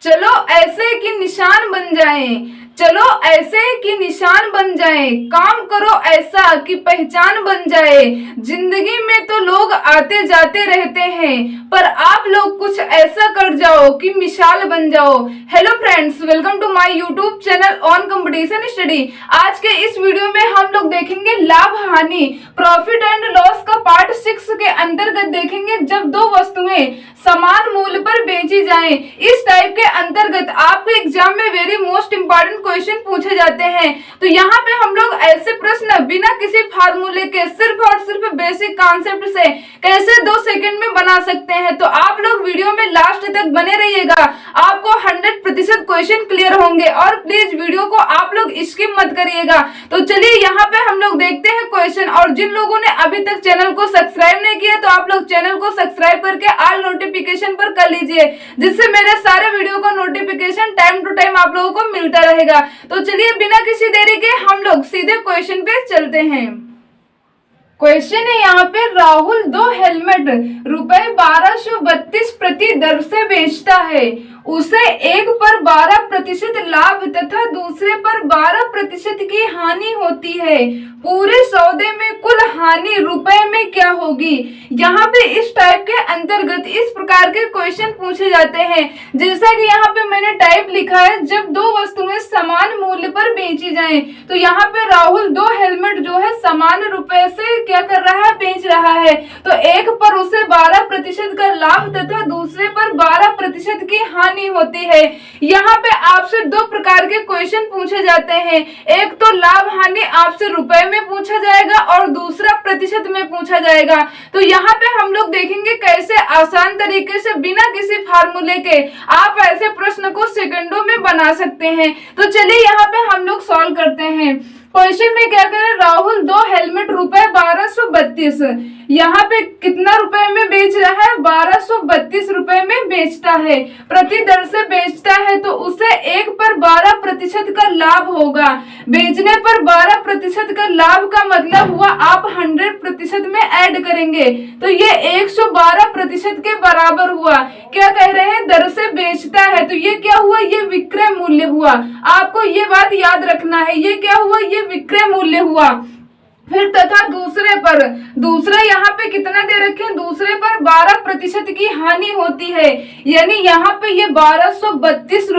चलो ऐसे कि निशान बन जाएं, चलो ऐसे कि निशान बन जाएं, काम करो ऐसा कि पहचान बन जाए। जिंदगी में तो लोग आते जाते रहते हैं, पर आप लोग कुछ ऐसा कर जाओ कि मिसाल बन जाओ। Hello friends, welcome to my YouTube channel on competition study. आज के इस वीडियो में हम लोग देखेंगे लाभ हानि, प्रॉफिट एंड लॉस का पार्ट 6 के अंतर्गत देखेंगे। जब दो वस्तुएं समान मूल्य पर बेची जाएं, इस टाइप के अंतर्गत आपके एग्जाम में वेरी मोस्ट इंपॉर्टेंट क्वेश्चन पूछे जाते हैं। तो यहाँ पे हम लोग ऐसे प्रश्न बिना किसी फार्मूले के सिर्फ और सिर्फ बेसिक कॉन्सेप्ट से कैसे 2 सेकंड में बना सकते हैं। तो आप लोग वीडियो में लास्ट तक बने रहिएगा, आपको 100% क्वेश्चन क्लियर होंगे। और प्लीज वीडियो को आप लोग स्किप मत करिएगा। तो चलिए यहाँ पे हम लोग देखते हैं क्वेश्चन। और जिन लोगों ने अभी तक चैनल को सब्सक्राइब नहीं किया तो आप लोग चैनल को सब्सक्राइब करके ऑल नोटिफिकेशन पर कर लीजिए, जिससे मेरे सारे वीडियो का नोटिफिकेशन टाइम टू टाइम आप लोगों को मिलता रहेगा। तो चलिए बिना किसी देरी के हम लोग सीधे क्वेश्चन पे चलते हैं। क्वेश्चन है यहाँ पे, राहुल 2 हेलमेट ₹1232 प्रति दर से बेचता है। उसे एक पर 12% लाभ तथा दूसरे पर 12% की हानि होती है। पूरे सौदे में कुल हानि रुपए में क्या होगी। यहाँ पे इस टाइप के अंतर्गत इस प्रकार के क्वेश्चन पूछे जाते हैं। जैसा कि यहाँ पे मैंने टाइप लिखा है, जब दो वस्तुएं समान मूल्य पर बेची जाएं, तो यहाँ पे राहुल 2 हेलमेट जो है समान रुपए से क्या कर रहा है, बेच रहा है। तो एक पर उसे 12% का लाभ तथा दूसरे पर 12% की हानि होती है। यहाँ पे आपसे 2 प्रकार के क्वेश्चन पूछे जाते हैं। एक तो लाभ हानि आपसे रुपए में पूछा जाएगा और दूसरा प्रतिशत में पूछा जाएगा। तो यहाँ पे हम लोग देखेंगे कैसे आसान तरीके से बिना किसी फार्मूले के आप ऐसे प्रश्न को सेकंडों में बना सकते हैं। तो चलिए यहाँ पे हम लोग सॉल्व करते हैं। क्वेश्चन में क्या करें, राहुल 2 हेलमेट ₹1232, यहाँ पे कितना रुपए में बेच रहा है, 1232 रुपए में बेचता है। प्रति दर से बेचता है तो उसे एक पर 12% का लाभ होगा। बेचने पर 12% का लाभ का मतलब हुआ आप 100% में ऐड करेंगे तो ये 112% के बराबर हुआ। क्या कह रहे हैं, दर से बेचता है तो ये क्या हुआ, ये विक्रय मूल्य हुआ। आपको ये बात याद रखना है, ये क्या हुआ, ये विक्रय मूल्य हुआ। फिर तथा दूसरा यहाँ पे कितना दे रखे हैं, दूसरे पर 12% की हानि होती है। यानी यहाँ पे ये 1232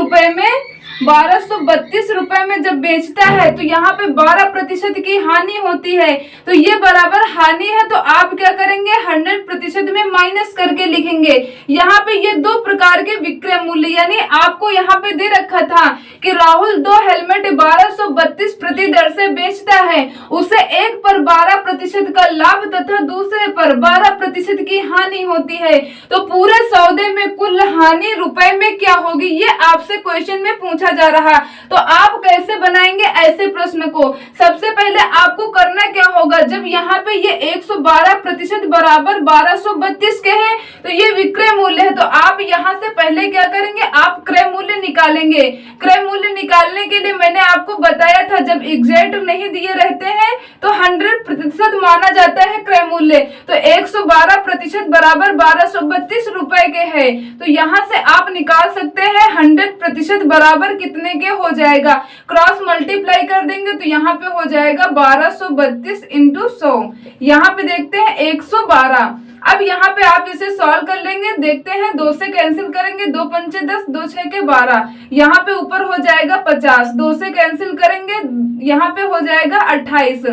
रुपए में जब बेचता है तो यहाँ पे 12% की हानि होती है। तो ये बराबर हानि है, तो आप क्या करेंगे, 100% में माइनस करके लिखेंगे। यहाँ पे ये 2 प्रकार के विक्रय मूल्य, यानी आपको यहाँ पे दे रखा था कि राहुल 2 हेलमेट 1232 प्रति दर से बेचता है, उसे एक पर 12% का लाभ तथा दूसरे पर 12% की हानि होती है। तो पूरे सौदे में कुल हानि रुपए में क्या होगी, ये आपसे क्वेश्चन में पूछा जा रहा। तो आप कैसे बनाएंगे ऐसे प्रश्न को। सबसे पहले आपको करना क्या होगा, जब यहाँ पे ये 112% बराबर 1232 के हैं तो ये विक्रय मूल्य है, तो आप यहाँ से पहले क्या करेंगे, आप क्रय मूल्य निकालेंगे। क्रय मूल्य निकालने के लिए मैंने आपको बताया था, जब एग्जैक्ट नहीं दिए रहते हैं तो 100% माना जाता है क्रय मूल्य। तो 112% बराबर 1232 रुपए के है, तो यहाँ से आप निकाल सकते हैं 100% बराबर कितने के हो जाएगा, क्रॉस मल्टीप्लाई कर देंगे तो यहाँ पे हो जाएगा 1232 इंटू 100। यहाँ पे देखते हैं 112। अब यहाँ पे आप इसे सॉल्व कर लेंगे, देखते हैं 2 से कैंसिल करेंगे, 2 पंचे 10, 2 छह के 12, यहाँ पे ऊपर हो जाएगा 50, 2 से कैंसिल करेंगे, यहाँ पे हो जाएगा 28।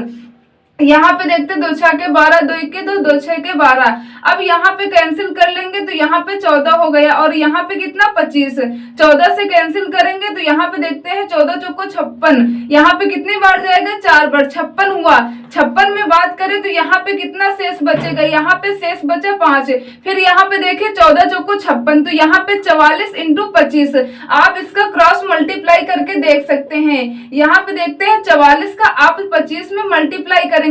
यहाँ पे देखते 2 छह के 12, 2 एक के 2, 2 छह के 12। अब यहाँ पे कैंसिल कर लेंगे तो यहाँ पे 14 हो गया और यहाँ पे कितना 25। 14 से कैंसिल करेंगे तो यहाँ पे देखते हैं 14 चौको 56। यहाँ पे कितनी बार जाएगा, 4 बार, 56 हुआ। 56 में बात करें तो यहाँ पे कितना शेष बचेगा, यहाँ पे शेष बचा 5। फिर यहाँ पे देखें 14 चौको 56, तो यहाँ पे 44 इंटू 25। आप इसका क्रॉस मल्टीप्लाई करके देख सकते हैं। यहाँ पे देखते हैं 44 का आप 25 में मल्टीप्लाई करेंगे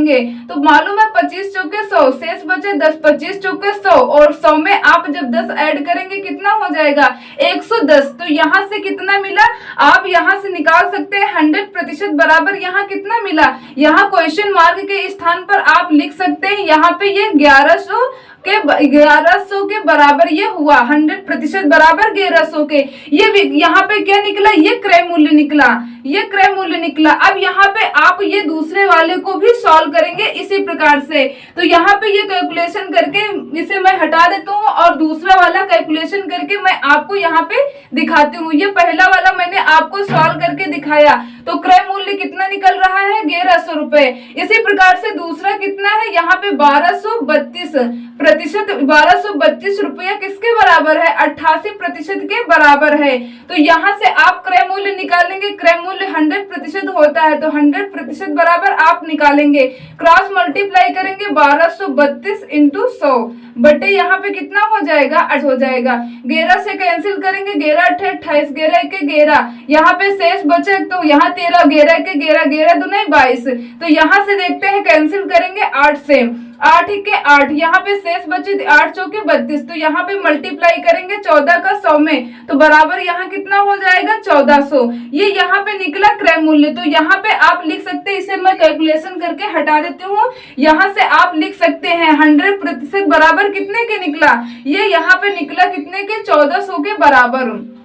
तो मालूम है 25 चौके 100, शेष बचे 10, 25 चौके 100 और 100 में आप जब 10 ऐड करेंगे कितना हो जाएगा, 110। तो यहाँ से कितना मिला, आप यहाँ से निकाल सकते हैं 100% बराबर यहाँ कितना मिला। यहाँ क्वेश्चन मार्क के स्थान पर आप लिख सकते हैं यहाँ पे ये 1100 के 1100 के बराबर ये हुआ, 100% बराबर 1100 के। ये यहाँ पे क्या निकला, ये क्रय मूल्य निकला, ये क्रय मूल्य निकला। अब यहाँ पे आप ये दूसरे वाले को भी सॉल्व करेंगे इसी प्रकार से। तो यहाँ पे ये कैलकुलेशन करके इसे मैं हटा देता हूँ और दूसरा वाला कैलकुलेशन करके मैं आपको यहाँ पे दिखाती हूँ। ये पहला वाला मैंने आपको सॉल्व करके दिखाया, तो क्रय मूल्य कितना निकल रहा है, 1100 रुपए। इसी प्रकार से दूसरा कितना है, यहाँ पे 1232%, 1232 रुपया किसके बराबर है, 88% के बराबर है। तो यहाँ से आप क्रय मूल्य निकालेंगे, क्रय मूल्य 100% होता है, तो 100% बराबर आप निकालेंगे, क्रॉस मल्टीप्लाई करेंगे 1232 इंटू 100 बटे यहाँ पे कितना हो जाएगा, 8 हो जाएगा। 11 से कैंसिल करेंगे, 11 8 28, 11 1 11, यहाँ पे शेष बचे तो यहाँ 13, 11 1 11, 11 दूनी 22। तो यहाँ से देखते हैं कैंसिल करेंगे 8 से, 8 1 8, यहाँ पे शेष बचे 8 चौके 32, तो यहाँ पे मल्टीप्लाई करेंगे 14 का 100 में, तो बराबर यहाँ कितना हो जाएगा, 1400। ये यहाँ पे निकला क्रय मूल्य। तो यहाँ पे आप लिख सकते हैं, इसे मैं कैलकुलेशन करके हटा देती हूँ। यहाँ से आप लिख सकते हैं 100% बराबर कितने के निकला, ये यहाँ पे निकला कितने के, 1400 के बराबर।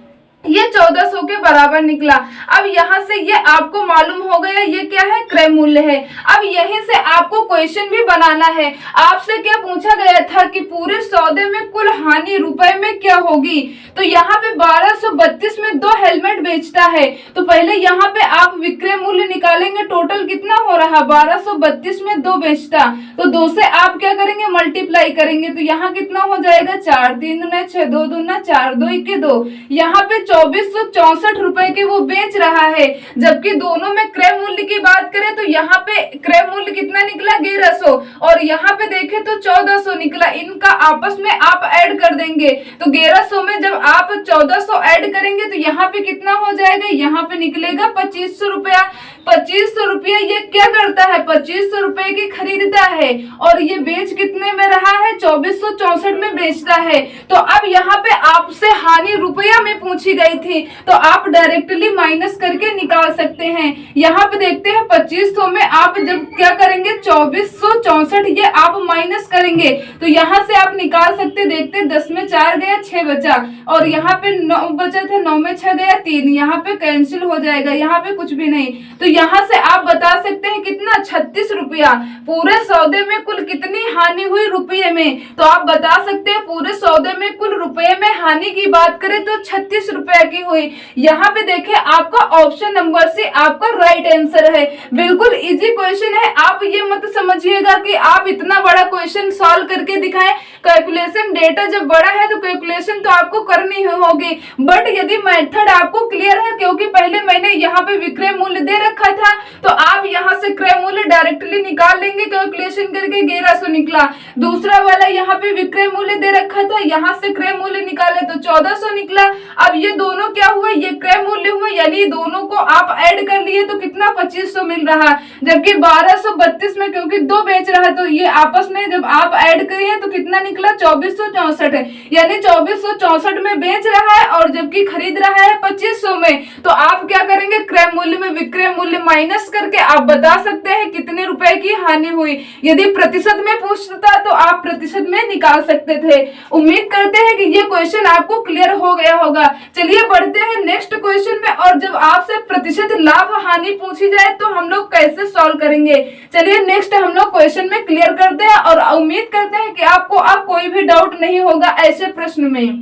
ये 1400 के बराबर निकला। अब यहाँ से ये आपको मालूम हो गया ये क्या है, क्रय मूल्य है। अब यहीं से आपको क्वेश्चन भी बनाना है। आपसे क्या पूछा गया था कि पूरे सौदे में कुल हानि रुपए में क्या होगी। तो यहाँ पे 1232 में 2 हेलमेट बेचता है, तो पहले यहाँ पे आप विक्रय मूल्य निकालेंगे, टोटल कितना हो रहा, 1232 में 2 बेचता, तो 2 से आप क्या करेंगे, मल्टीप्लाई करेंगे, तो यहाँ कितना हो जाएगा, 4 3 दूना 6, 2 दूना 4, 2 1 2। यहाँ पे 2464 रुपए के वो बेच रहा है, जबकि दोनों में क्रय मूल्य की बात करें तो यहाँ पे क्रय मूल्य कितना निकला, 1100, और यहाँ पे देखें तो 1400 निकला। इनका आपस में आप ऐड कर देंगे, तो 1100 में जब आप 1400 ऐड करेंगे तो यहाँ पे कितना हो जाएगा, यहाँ पे निकलेगा 2500 रुपया। 2500 रुपया ये क्या करता है, 2500 रुपए की खरीदता है, और ये बेच कितने में रहा है, 2464 में बेचता है। तो अब यहाँ पे आपसे हानि रुपया में पूछी गई थी, तो आप डायरेक्टली माइनस करके निकाल सकते हैं। यहाँ पे देखते हैं 2500 में आप जब क्या करेंगे, 2464 ये आप माइनस करेंगे, तो यहाँ से आप निकाल सकते। देखते 10 में 4 गया, 6 बचा, और यहाँ पे 9 बचा था, 9 में 6 गया 3, यहाँ पे कैंसिल हो जाएगा, यहाँ पे कुछ भी नहीं। तो यहाँ से आप बता सकते हैं कितना, 36 रुपया। पूरे सौदे में कुल कितनी हानि हुई रुपये में, तो आप बता सकते हैं पूरे सौदे में कुल रुपये में हानि की बात करें तो 36 रुपया की हुई। यहाँ पे देखें आपका ऑप्शन नंबर सी आपका राइट आंसर है। बिल्कुल इजी क्वेश्चन है, आप ये मत समझिएगा कि आप इतना बड़ा क्वेश्चन सॉल्व करके दिखाएं। कैलकुलेशन डेटा जब बड़ा है तो कैलकुलेशन तो आपको करनी होगी, बट यदि मेथड आपको क्लियर है, क्योंकि पहले मैंने यहाँ पे विक्रय मूल्य दे रखा था, तो आप यहाँ से क्रय मूल्य डायरेक्टली निकाल लेंगे, कैलकुलेशन करके 1100 निकला। दूसरा वाला यहाँ पे विक्रय मूल्य दे रखा था, यहाँ से क्रय मूल्य निकाले तो 1400 निकला। अब ये दोनों क्या हुए, ये क्रय मूल्य हुए, यानी दोनों को आप ऐड कर लिए तो कितना 2500 मिल रहा, जबकि 1232 में क्योंकि 2 बेच रहा है तो ये आपस में जब आप ऐड करिए तो कितना निकला, 2464 है, यानी 2464 में बेच रहा है और जबकि खरीद रहा है 2500 में। तो आप क्या करेंगे, क्रय मूल्य में विक्रय मूल्य माइनस करके आप बता सकते हैं कितने रुपए की हानि हुई। यदि प्रतिशत में पूछता तो आप प्रतिशत में निकाल सकते थे। उम्मीद करते हैं कि ये क्वेश्चन आपको क्लियर हो गया होगा। चलिए बढ़ते हैं नेक्स्ट क्वेश्चन में, और जब आपसे प्रतिशत लाभ हानि पूछी जाए तो हम लोग कैसे सॉल्व करेंगे। चलिए नेक्स्ट हम लोग क्वेश्चन में क्लियर करते हैं, और उम्मीद करते हैं कि आपको अब कोई भी डाउट नहीं होगा ऐसे प्रश्न में।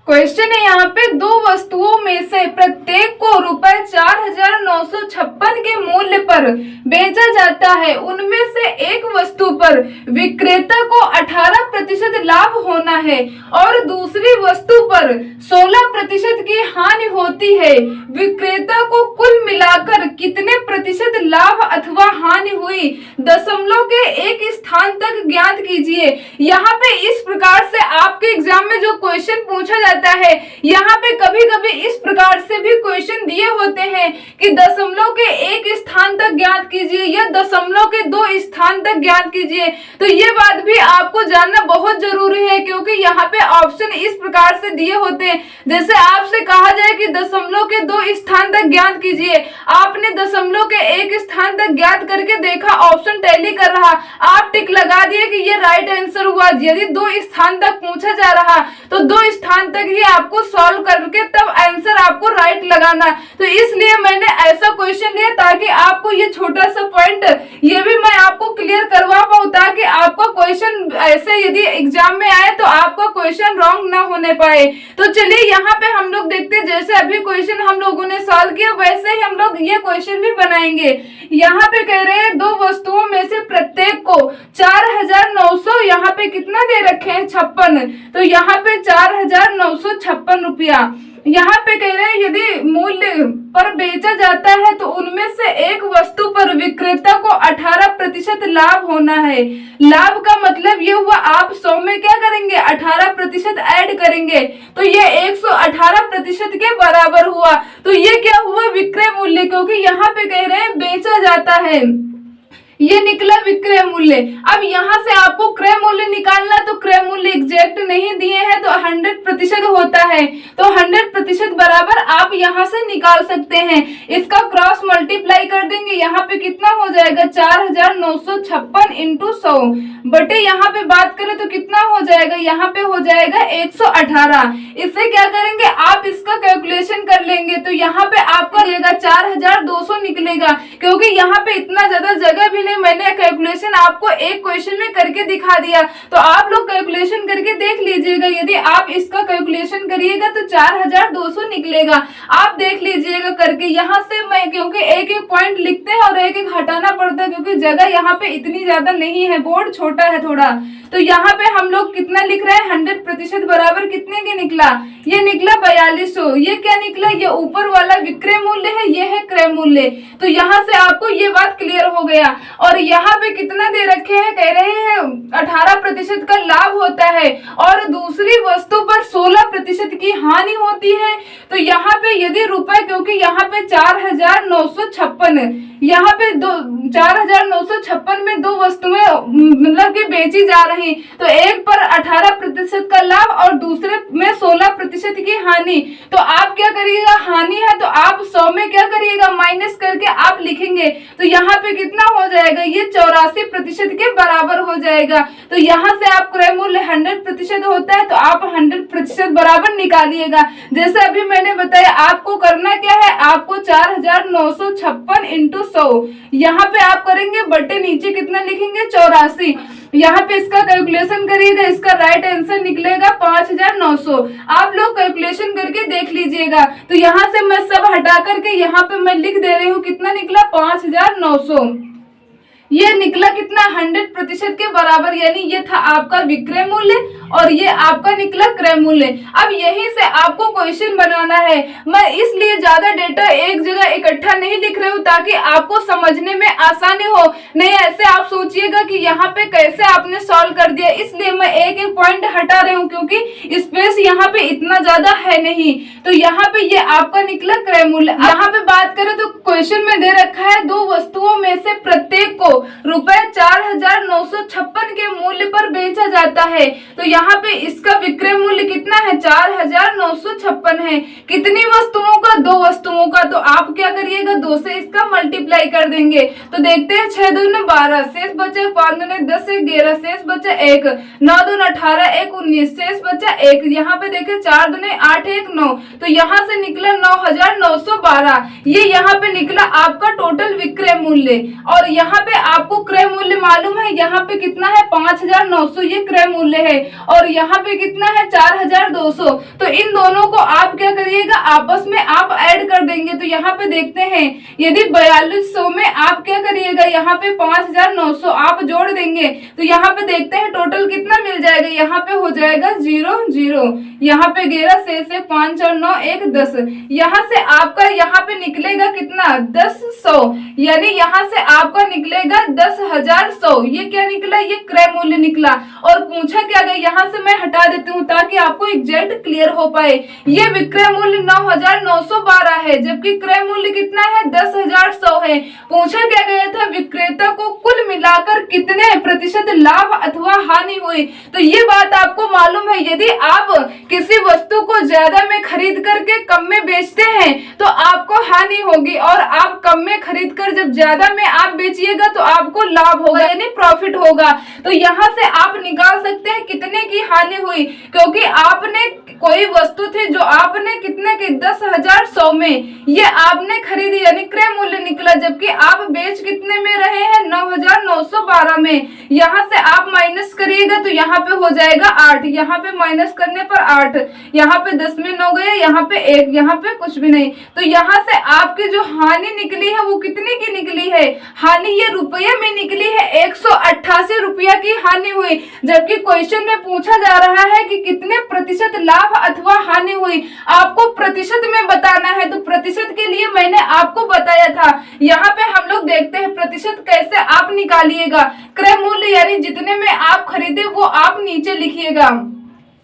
क्वेश्चन है यहाँ पे, 2 वस्तुओं में से प्रत्येक को रुपए 4956 के मूल्य पर बेचा जाता है। उनमें से एक वस्तु पर विक्रेता को 18% लाभ होना है और दूसरी वस्तु पर 16% की हानि होती है। विक्रेता को कुल मिलाकर कितने प्रतिशत लाभ अथवा हानि हुई, दशमलव के एक स्थान तक ज्ञात कीजिए। यहाँ पे इस प्रकार से आपके एग्जाम में जो क्वेश्चन पूछा जाता है, यहाँ पे कभी कभी इस प्रकार से भी क्वेश्चन दिए होते हैं कि दशमलव के एक स्थान तक ज्ञात कीजिए या दशमलव के 2 स्थान तक ज्ञात कीजिए। तो ये बात भी आपको जानना बहुत जरूरी है, क्योंकि यहाँ पे ऑप्शन इस प्रकार से दिए होते हैं। जैसे आपसे कहा जाए कि दशमलव के 2 स्थान तक ज्ञात कीजिए, आपने दशमलव के 1 स्थान तक ज्ञात करके देखा, ऑप्शन टैली कर रहा, आप टिक लगा दिए कि ये राइट आंसर हुआ। यदि 2 स्थान तक पूछा जा रहा तो 2 स्थान तक ही आपको सॉल्व करके तब आंसर आपको राइट लगाना। तो इसलिए मैंने ऐसा क्वेश्चन लिया ताकि आपको ये छोटा सा पॉइंट ये भी मैं आपको क्लियर करवा पाऊँ, ताकि आपका क्वेश्चन ऐसे यदि एग्जाम में आए तो आपका क्वेश्चन रॉन्ग ना होने पाए। तो चलिए यहाँ पे हम लोग देखते हैं, जैसे अभी क्वेश्चन हम लोगों ने सॉल्व किया वैसे ही हम लोग ये क्वेश्चन भी बनाएंगे। यहाँ पे कह रहे हैं 2 वस्तुओं में से प्रत्येक को 4900, यहाँ पे कितना दे रखे हैं 56, तो यहाँ पे 4956 रुपया। यहाँ पे कह रहे हैं यदि मूल्य पर बेचा जाता है तो उनमें से एक वस्तु पर विक्रेता को 18% लाभ होना है। लाभ का मतलब ये हुआ आप 100 में क्या करेंगे 18% ऐड करेंगे, तो ये 118% के बराबर हुआ। तो ये क्या हुआ विक्रय मूल्य, क्योंकि यहाँ पे कह रहे हैं बेचा जाता है, ये निकला विक्रय मूल्य। अब यहाँ से आपको क्रय मूल्य निकालना, तो क्रय मूल्य एग्जैक्ट नहीं दिए हैं तो 100% होता है, तो 100% बराबर आप यहाँ से निकाल सकते हैं। इसका क्रॉस मल्टीप्लाई कर देंगे, यहाँ पे कितना हो जाएगा 4956 इंटू 100 बटे यहाँ पे बात करें तो कितना हो जाएगा, यहाँ पे हो जाएगा 118। इससे क्या करेंगे आप इसका कैलकुलेशन कर लेंगे, तो यहाँ पे आपका रहेगा 4200 निकलेगा, क्योंकि यहाँ पे इतना ज्यादा जगह भी नहीं, मैंने कैलकुलेशन आपको एक क्वेश्चन में करके दिखा दिया। तो आप लोग कैलकुलेशन करके देख लीजिएगा, यदि आप इसका कैलकुलेशन करिएगा तो 4200 निकलेगा। आप देख लीजिएगा करके। यहाँ से मैं क्योंकि एक एक पॉइंट लिखते हैं और एक एक हटाना पड़ता है, क्योंकि जगह यहाँ पे इतनी ज्यादा नहीं है, बोर्ड छोटा है थोड़ा। तो यहाँ पे हम लोग कितना लिख रहे हैं 100% बराबर कितने के निकला, ये निकला 4200। ये क्या निकला, ये ऊपर वाला विक्रय मूल्य है, ये है क्रय मूल्य। तो यहाँ से आपको ये बात क्लियर हो गया। और यहाँ पे कितना दे रखे हैं, कह रहे हैं 18% का लाभ होता है और दूसरी वस्तु पर 16% की हानि होती है। तो यहाँ पे यदि रुपए, क्योंकि यहाँ पे 4956, यहाँ पे 4956 में 2 वस्तुएं मतलब कि बेची जा रही, तो एक पर 18% का लाभ और दूसरे में 16% की हानि। तो आप क्या करिएगा, हानि है तो आप 100 में क्या करिएगा माइनस करके आप लिखेंगे, तो यहाँ पे कितना हो जाएगा, ये 84% के बराबर हो जाएगा। तो यहाँ से आप क्रय मूल्य 100% होता है तो आप 100% बराबर निकालिएगा। जैसे अभी मैंने बताया आपको करना क्या है, आपको 4956 इंटू 100 यहाँ पे आप करेंगे, बटे नीचे कितना लिखेंगे 84। यहाँ पे इसका कैलकुलेशन करिएगा, इसका राइट आंसर निकलेगा 5900। आप लोग कैलकुलेशन करके देख लीजिएगा। तो यहाँ से मैं सब हटा करके यहाँ पे मैं लिख दे रही हूँ, कितना निकला 5900। ये निकला कितना 100% के बराबर, यानी ये था आपका विक्रय मूल्य और ये आपका निकला क्रय मूल्य। अब यहीं से आपको क्वेश्चन बनाना है। मैं इसलिए ज्यादा डेटा एक जगह इकट्ठा नहीं लिख रही हूँ ताकि आपको समझने में आसानी हो, नहीं ऐसे आप सोचिएगा कि यहाँ पे कैसे आपने सॉल्व कर दिया। इसलिए मैं एक एक पॉइंट हटा रही हूँ क्योंकि स्पेस यहाँ पे इतना ज्यादा है नहीं। तो यहाँ पे ये आपका निकला क्रय मूल्य। यहाँ पे बात करें तो क्वेश्चन में दे रखा है 2 वस्तुओं में से प्रत्येक को रुपए 4956 के मूल्य पर बेचा जाता है। तो यहाँ पे इसका विक्रय मूल्य कितना है 4956 है। कितनी वस्तुओं का, 2 वस्तुओं का। तो आप क्या करिएगा 2 से इसका मल्टीप्लाई कर देंगे। तो देखते हैं 6 दूनी 12 शेष बचे 5 दूनी 10 11 शेष बचे 1 9 दूनी 18 1 19 शेष बचा 1। यहाँ पे देखे 4 दूनी 8 1 9। तो यहाँ से निकला 9912। ये यहाँ पे निकला आपका टोटल विक्रय मूल्य। और यहाँ पे आपको क्रय मूल्य मालूम है, यहाँ पे कितना है 5900 ये क्रय मूल्य है और यहाँ पे कितना है 4200। तो इन दोनों को आप क्या करिएगा आपस में आप ऐड कर देंगे। तो यहाँ पे देखते हैं यदि 4200 में आप क्या करिएगा यहाँ पे 5900 आप जोड़ देंगे तो यहाँ पे देखते हैं टोटल कितना मिल जाएगा। यहाँ पे हो जाएगा 0 0। यहाँ पे 11 शेष है 5 और 9 1 10। यहाँ से आपका यहाँ पे निकलेगा कितना 10,100, यानी यहाँ से आपका निकलेगा 10,100। ये क्या निकला, ये क्रय मूल्य निकला। और पूछा क्या गया, यहाँ से मैं हटा देती हूँ ताकि आपको एग्जैक्ट क्लियर हो पाए। ये विक्रय मूल्य 9,912 है, जबकि क्रय मूल्य कितना है 10,100 है। पूछा क्या गया था, विक्रेता को कुल मिलाकर कितने प्रतिशत लाभ अथवा हानि हुई। तो ये बात आपको मालूम है, यदि आप किसी वस्तु को ज्यादा में खरीद करके कम में बेचते हैं तो आपको हानि होगी, और आप कम में खरीद कर जब ज्यादा में आप बेचिएगा तो आपको लाभ होगा, यानी प्रॉफिट होगा। तो यहाँ से आप निकाल सकते हैं कितने की हानि हुई, क्योंकि आपने कोई वस्तु थी जो आपने कितने की 10,100 में ये आपने खरीदी, यानी क्रय मूल्य निकला, जबकि आप बेच कितने में रहे हैं 9,912 में। यहाँ से आप माइनस करिएगा तो यहाँ पे हो जाएगा 8, यहाँ पे माइनस करने पर 8, यहाँ पे 10 में 9 गए, यहाँ पे 1, यहाँ पे कुछ भी नहीं। तो यहाँ से आपकी जो हानि निकली है वो कितने की निकली है, हानि ये रुपये में निकली है, 188 रुपया की हानि हुई। जबकि क्वेश्चन में पूछा जा रहा है कि कितने प्रतिशत लाभ अथवा हानि हुई, आपको प्रतिशत में बताना है। तो प्रतिशत के लिए मैंने आपको बताया था, यहाँ पे हम लोग देखते हैं प्रतिशत कैसे आप निकालिएगा। क्रय मूल्य यानी जितने में आप खरीदे वो आप नीचे लिखिएगा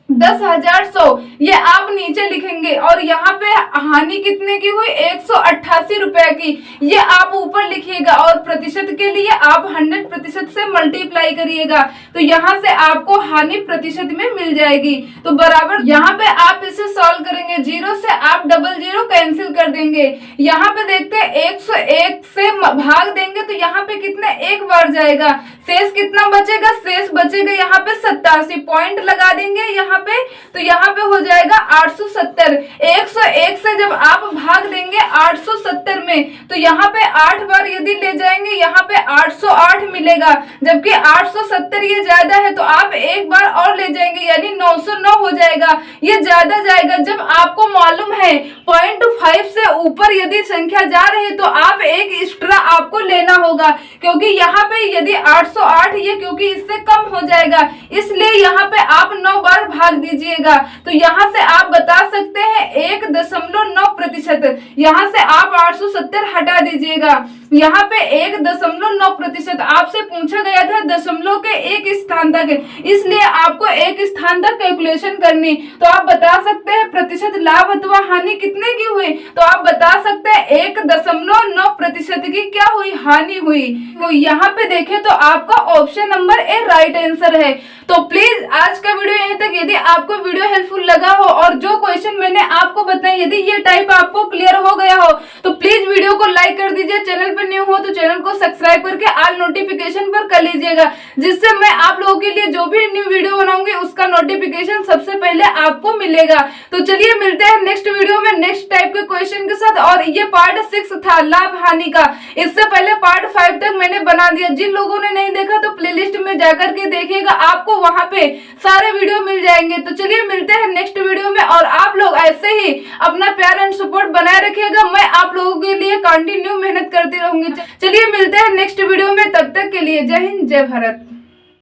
10,100, ये आप नीचे लिखेंगे। और यहाँ पे हानि कितने की हुई 188 रुपए की, ये आप ऊपर लिखिएगा। और प्रतिशत के लिए आप 100% से मल्टीप्लाई करिएगा, तो यहाँ से आपको हानि प्रतिशत में मिल जाएगी। तो बराबर यहाँ पे आप इसे सॉल्व करेंगे, 0 से आप 00 कैंसिल कर देंगे। यहाँ पे देखते हैं 101 से भाग देंगे तो यहाँ पे कितने एक बार जाएगा, शेष कितना बचेगा, शेष बचेगा यहाँ पे 87, पॉइंट लगा देंगे यहाँ पे, तो यहाँ पे हो जाएगा 870। 101 से जब आप भाग देंगे 870 में तो यहाँ पे 8 बार यदि ले जाएंगे यहाँ पे 808 मिलेगा, जबकि 870 ये ज्यादा है तो आप एक बार और ले जाएंगे यानी 909 हो जाएगा, ये ज्यादा जाएगा। जब आपको मालूम है 0.5 से ऊपर यदि संख्या जा रही है तो आप एक एक्स्ट्रा आपको लेना होगा, क्योंकि यहाँ पे यदि 808 ये क्योंकि इससे कम हो जाएगा, इसलिए यहाँ पे आप 9 बार भाग दीजिएगा। तो यहाँ से आप बता सकते हैं 1.9%, यहाँ से आप 870 हटा दीजिएगा, यहाँ पे 1.9%। आपसे पूछा गया था दशमलव के एक स्थान तक, इसलिए आपको एक स्थान तक कैलकुलेशन करनी। तो आप बता सकते हैं प्रतिशत लाभ अथवा हानि कितने की हुई, तो आप बता सकते हैं 1.9% की क्या हुई, हानि हुई। तो यहाँ पे देखें तो आपका option number A right answer है। तो प्लीज आज का वीडियो यहीं तक। यदि आपको वीडियो हेल्पफुल लगा हो और जो क्वेश्चन मैंने आपको बताए यदि ये टाइप आपको क्लियर हो गया हो तो प्लीज वीडियो को लाइक कर दीजिए। चैनल पर न्यू हो तो चैनल को सब्सक्राइब करके ऑल नोटिफिकेशन पर कर लीजिएगा, जिससे मैं आप लोगों के लिए जो भी न्यू वीडियो बनाऊंगी उसका नोटिफिकेशन सबसे पहले आपको मिलेगा। तो चलिए मिलते हैं नेक्स्ट वीडियो में नेक्स्ट टाइप के क्वेश्चन के साथ। और ये पार्ट 6 था लाभ हानि का, इससे पहले पार्ट 5 तक मैंने बना दिया। जिन लोगों ने नहीं देखा तो प्लेलिस्ट में जाकर के देखिएगा, आपको वहां पे सारे वीडियो मिल जाएंगे। तो चलिए मिलते हैं नेक्स्ट वीडियो में, और आप लोग ऐसे ही अपना प्यार एंड सपोर्ट बनाए रखिएगा। मैं आप लोगों के लिए कंटिन्यू मेहनत करती रहूंगी। चलिए मिलते हैं नेक्स्ट वीडियो में, तब तक के लिए जय हिंद जय भारत।